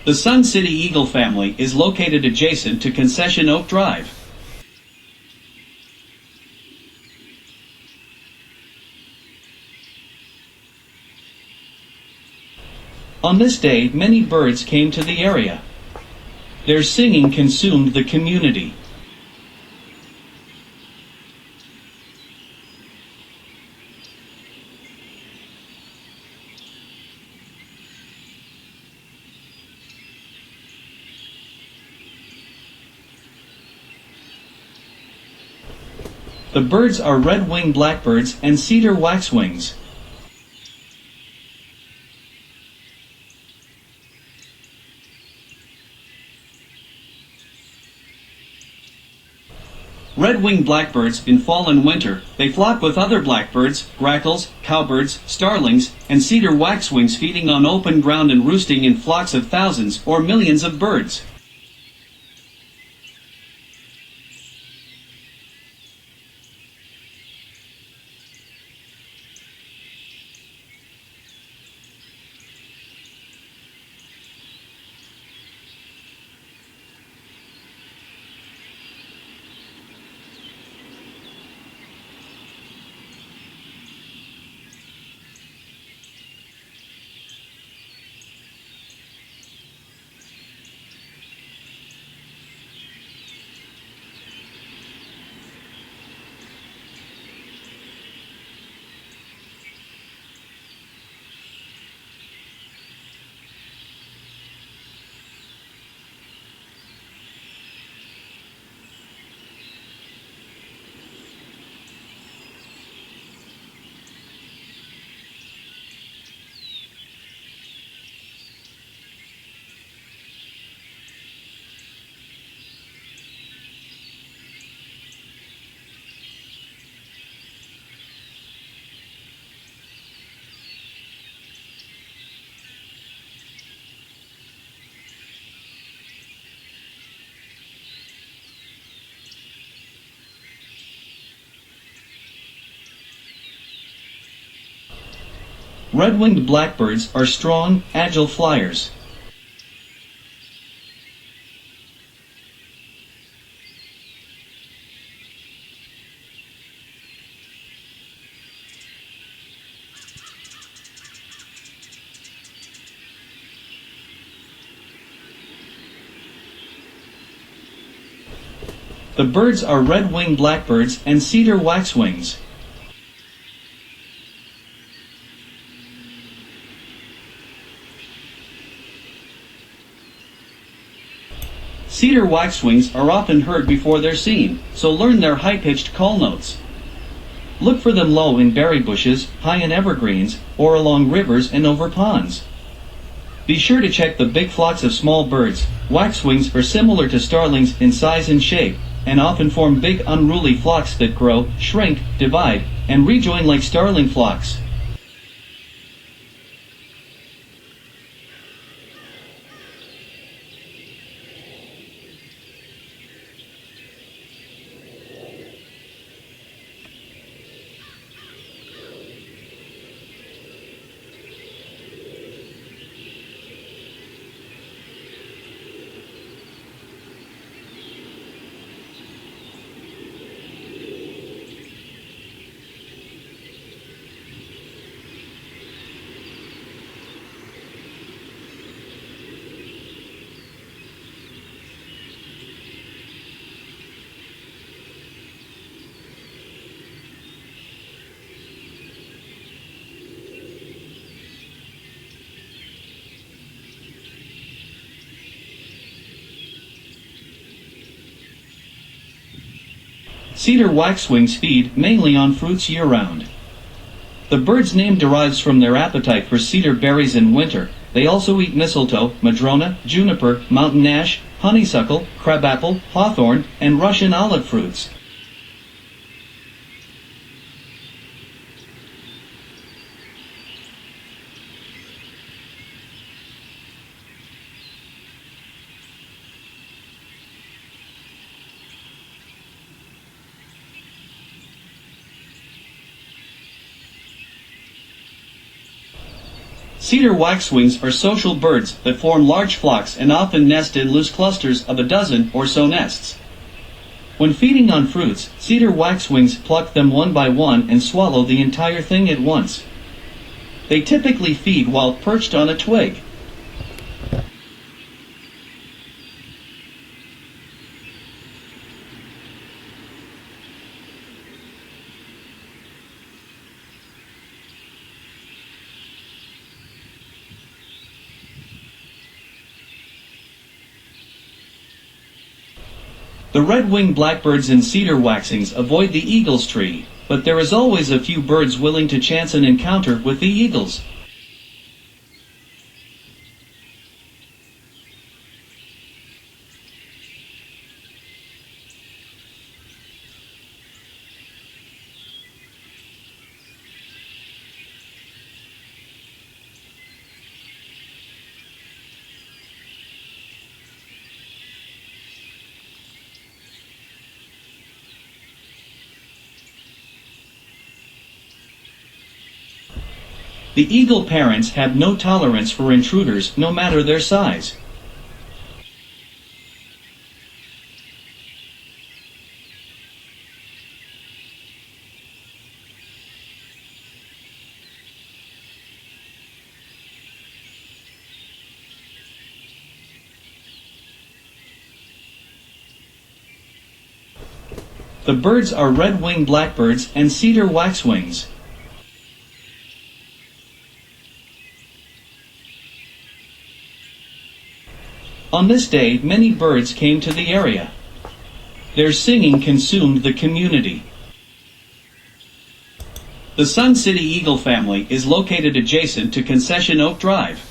The Sun City Eagle family is located adjacent to Concession Oak Drive. On this day, many birds came to the area. Their singing consumed the community. The birds are red-winged blackbirds and cedar waxwings. Red-winged blackbirds in fall and winter, they flock with other blackbirds, grackles, cowbirds, starlings, and cedar waxwings, feeding on open ground and roosting in flocks of thousands or millions of birds. Red-winged blackbirds are strong, agile flyers. The birds are red-winged blackbirds and cedar waxwings. Cedar waxwings are often heard before they're seen, so learn their high-pitched call notes. Look for them low in berry bushes, high in evergreens, or along rivers and over ponds. Be sure to check the big flocks of small birds. Waxwings are similar to starlings in size and shape, and often form big unruly flocks that grow, shrink, divide, and rejoin like starling flocks. Cedar waxwings feed mainly on fruits year-round. The bird's name derives from their appetite for cedar berries in winter. They also eat mistletoe, madrona, juniper, mountain ash, honeysuckle, crabapple, hawthorn, and Russian olive fruits. Cedar waxwings are social birds that form large flocks and often nest in loose clusters of a dozen or so nests. When feeding on fruits, cedar waxwings pluck them one by one and swallow the entire thing at once. They typically feed while perched on a twig. The red-winged blackbirds and cedar waxwings avoid the eagle's tree, but there is always a few birds willing to chance an encounter with the eagles. The eagle parents have no tolerance for intruders, no matter their size. The birds are red-winged blackbirds and cedar waxwings. On this day, many birds came to the area. Their singing consumed the community. The Sun City Eagle family is located adjacent to Concession Oak Drive.